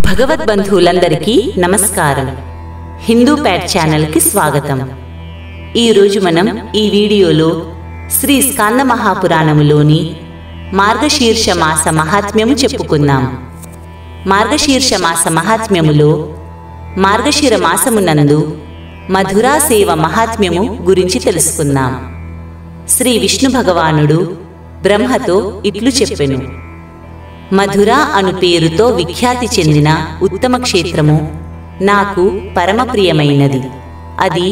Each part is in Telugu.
భగవద్బంధువులందరికీ నమస్కారం. హిందూ ప్యాట్ ఛానల్కి స్వాగతం. ఈరోజు మనం ఈ వీడియోలో శ్రీ స్కాంద మహాపురాణములోని మార్గశీర్ష మాస మహాత్మ్యము చెప్పుకుందాం. మార్గశీర్ష మాస మహాత్మ్యములో మార్గశిర మాసమునందు మధురా సేవ మహాత్మ్యము గురించి తెలుసుకుందాం. శ్రీ విష్ణు భగవానుడు బ్రహ్మతో ఇట్లు చెప్పెను: మధుర అను పేరుతో విఖ్యాతి చెందిన ఉత్తమ క్షేత్రము నాకు పరమప్రియమైనది. అది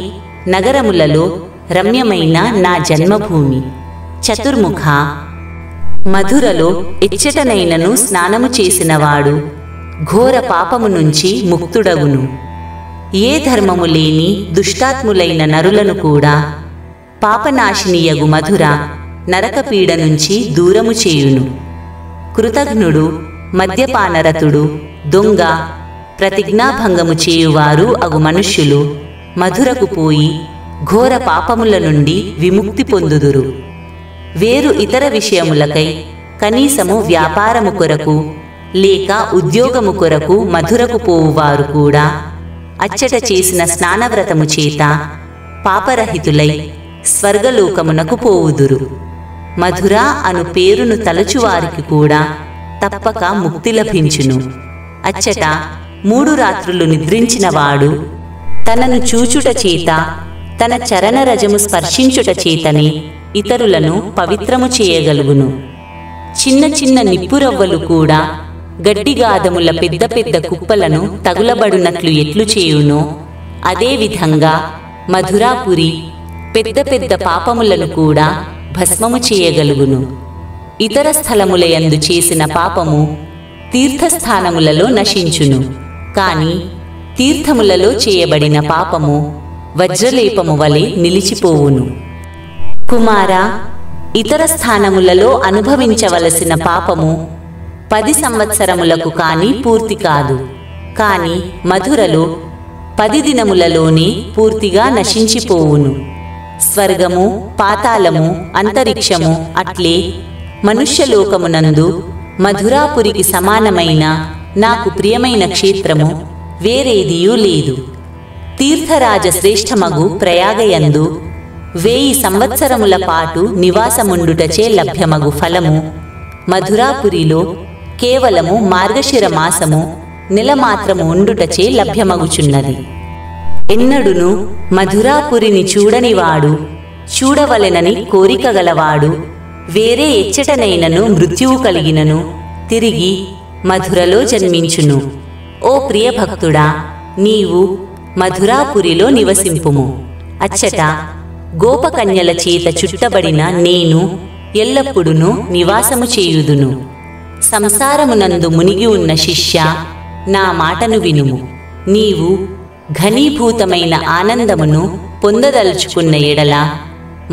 నగరములలో రమ్యమైన నా జన్మభూమి. చతుర్ముఖ, మధురలో ఎచ్చటనైనను స్నానము చేసినవాడు ఘోర పాపము నుంచి ముక్తుడగును. ఏ ధర్మము లేని దుష్టాత్ములైన నరులను కూడా పాపనాశినియగు మధుర నరకపీడ నుంచి దూరము చేయును. కృతఘ్నుడు, మద్యపానరతుడు, దొంగ, ప్రతిజ్ఞాభంగము చేయువారు అగు మనుష్యులు మధురకు పోయి ఘోర పాపముల నుండి విముక్తి పొందుదురు. వేరు ఇతర విషయములకై కనీసము వ్యాపారము కొరకు లేక ఉద్యోగము కొరకు మధురకు పోవువారు కూడా అచ్చట చేసిన స్నానవ్రతము చేత పాపరహితులై స్వర్గలోకమునకు పోవుదురు. మధుర అను పేరును తలచువారికి కూడా తప్పక ముక్తి లభించును. అచ్చట 3 రాత్రులు నిద్రించినవాడు తనను చూచుట చేత, తన చరణరజము స్పర్శించుట చేతనే ఇతరులను పవిత్రము చేయగలుగును. చిన్న చిన్న నిప్పురవ్వలు కూడా గడ్డిగాదముల పెద్ద పెద్ద కుప్పలను తగులబడునట్లు ఎట్లు చేయునో అదేవిధంగా మధురాపురి పెద్ద పెద్ద పాపములను కూడా భస్మము చేయగలుగును. ఇతర స్థలములయందు చేసిన పాపము తీర్థస్థానములలో నశించును. కాని తీర్థములలో చేయబడిన పాపము వజ్రలేపము వలె నిలిచిపోవును. కుమార, ఇతర స్థానములలో అనుభవించవలసిన పాపము 10 సంవత్సరములకు కాని పూర్తి కాదు. కాని మధురలో 10 దినములలోనే పూర్తిగా నశించిపోవును. స్వర్గము, పాతాళము, అంతరిక్షము అట్లే మనుష్యలోకమునందు మధురాపురికి సమానమైన నాకు ప్రియమైన క్షేత్రము వేరేదియూ లేదు. తీర్థరాజ శ్రేష్టమగు ప్రయాగయందు 1000 సంవత్సరముల పాటు నివాసముండుటచే లభ్యమగు ఫలము మధురాపురిలో కేవలము మార్గశిర మాసము నెలమాత్రము ఉండుటచే లభ్యమగుచున్నది. ఎన్నడును మధురాపురిని చూడనివాడు, చూడవలెనని కోరిక గలవాడు వేరే ఎచ్చటనైనను మృత్యువు కలిగినను తిరిగి మధురలో జన్మించును. ఓ ప్రియభక్తుడా, నీవు మధురాపురిలో నివసింపుము. అచ్చట గోపకన్యల చేత చుట్టబడిన నేను ఎల్లప్పుడూ నివాసము చేయుదును. సంసారమునందు మునిగి ఉన్న శిష్య, నా మాటను వినుము. నీవు ఘనీభూతమైన ఆనందమును పొందదలుచుకున్న ఎడల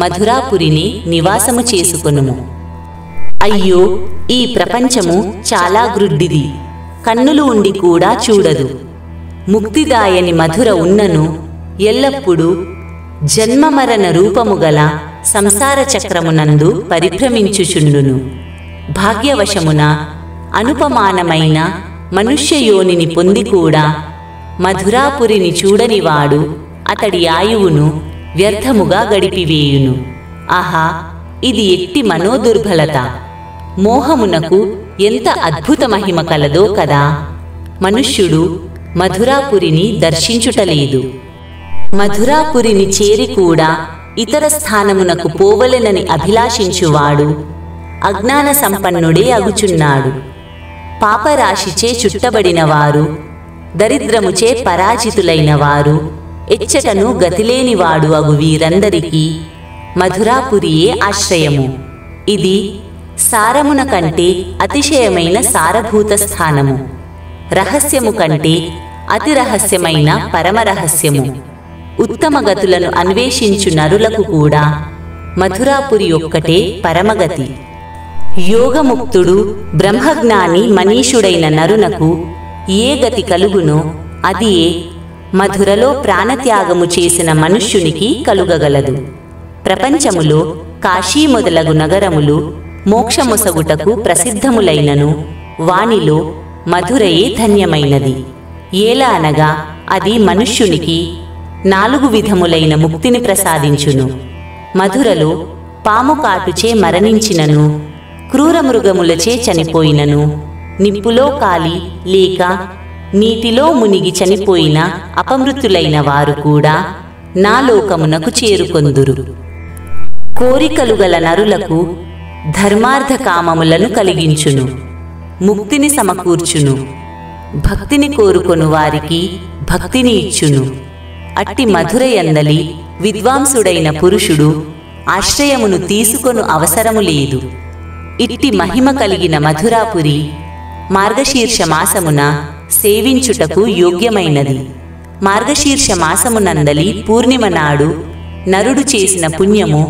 మధురాపురిని నివాసము చేసుకొనుము. అయ్యో, ఈ ప్రపంచము చాలా గ్రుడ్డిది, కన్నులు ఉండి కూడా చూడదు. ముక్తిదాయని మధుర ఉన్నను ఎల్లప్పుడూ జన్మమరణ రూపము గల సంసార చక్రమునందు పరిభ్రమించుచుండును. భాగ్యవశమున అనుపమానమైన మనుష్యయోనిని పొంది కూడా మధురాపురిని చూడనివాడు అతడి ఆయువును వ్యర్థముగా గడిపివేయును. ఆహా, ఇది ఎట్టి మనోదుర్బలత! మోహమునకు ఎంత అద్భుత మహిమ కలదో కదా! మనుష్యుడు మధురాపురిని దర్శించుటలేదు. మధురాపురిని చేరి కూడా ఇతర స్థానమునకు పోవలెనని అభిలాషించువాడు అజ్ఞాన సంపన్నుడే అగుచున్నాడు. పాపరాశిచే చుట్టబడినవారు, దరిద్రముచే పరాజితులైన వారు, ఎచ్చటను గతిలేనివాడు అగు వీరందరికీ మధురాపురియే ఆశ్రయము. ఇది సారమున కంటే అతిశయమైన సారభూత స్థానము. రహస్యము కంటే అతి రహస్యమైన పరమరహస్యము. ఉత్తమ గతులను అన్వేషించు నరులకు కూడా మధురాపురి ఒక్కటే పరమగతి. యోగముక్తుడు, బ్రహ్మజ్ఞాని మనీషుడైన నరునకు ఏ గతి కలుగునో అదియే మధురలో ప్రాణత్యాగము చేసిన మనుష్యునికి కలుగగలదు. ప్రపంచములో కాశీ మొదలగు నగరములు మోక్షమొసగుటకు ప్రసిద్ధములైనను వానిలో మధురయే ధన్యమైనది. ఏలా అనగా అది మనుష్యునికి 4 విధములైన ముక్తిని ప్రసాదించును. మధురలో పాము కాటుచే మరణించినను, క్రూర మృగములచే చనిపోయినను, నిప్పులో కాలి లేక నీటిలో మునిగి చనిపోయిన అపమృతులైన వారు కూడా నా లోకమునకు చేరుకొందురు. కోరికలు గల నరులకు ధర్మార్థ కామములను కలిగించును, ముక్తిని సమకూర్చును, భక్తిని కోరుకొను వారికి భక్తిని ఇచ్చును. అట్టి మధురయందలి విద్వాంసుడైన పురుషుడు ఆశ్రయమును తీసుకొను అవసరము లేదు. ఇట్టి మహిమ కలిగిన మధురాపురి మార్గశీర్ష మాసమున సేవించుటకు యోగ్యమైనది. మార్గశీర్ష మాసమునందలి పూర్ణిమ నాడు నరుడు చేసిన పుణ్యము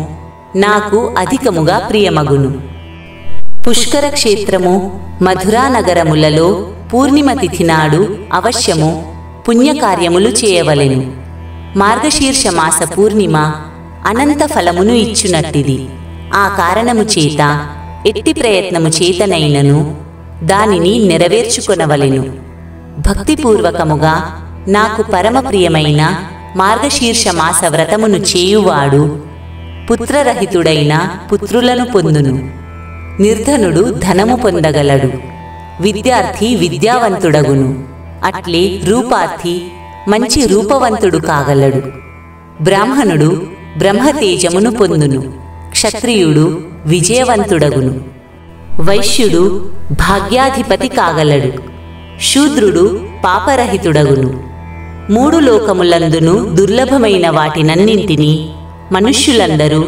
నాకు అధికముగా ప్రియమగును. పుష్కర క్షేత్రము మధురా నగరములలో పూర్ణిమ తిథి నాడు అవశ్యము పుణ్యకార్యములు చేయవలెను. మార్గశీర్ష మాస పూర్ణిమ అనంత ఫలమును ఇచ్చునట్టిది. ఆ కారణము చేత ఎట్టి ప్రయత్నము చేతనైనను దానిని నెరవేర్చుకొనవలెను. భక్తిపూర్వకముగా నాకు పరమ ప్రియమైన మార్గశీర్ష మాస వ్రతమును చేయువాడు పుత్రరహితుడైన పుత్రులను పొందును. నిర్ధనుడు ధనము పొందగలడు, విద్యార్థి విద్యావంతుడగును, అట్లే రూపార్థి మంచి రూపవంతుడు కాగలడు. బ్రాహ్మణుడు బ్రహ్మతేజమును పొందును, క్షత్రియుడు విజయవంతుడగును, వైశ్యుడు భాగ్యాధిపతి కాగలడు, శూద్రుడు పాపరహితుడగును. 3 లోకములందును దుర్లభమైన వాటినన్నింటినీ మనుష్యులందరూ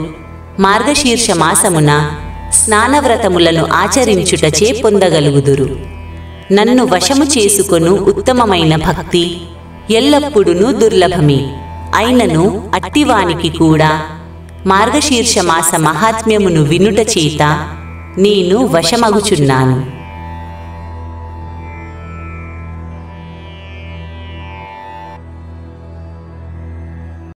మార్గశీర్ష మాసమున స్నానవ్రతములను ఆచరించుటచే పొందగలుగుదురు. నన్ను వశము చేసుకొను ఉత్తమమైన భక్తి ఎల్లప్పుడూ దుర్లభమే. అయినను అట్టివానికి కూడా మార్గశీర్ష మాస మహాత్మ్యమును వినుట చేత నేను వశమగుచున్నాను.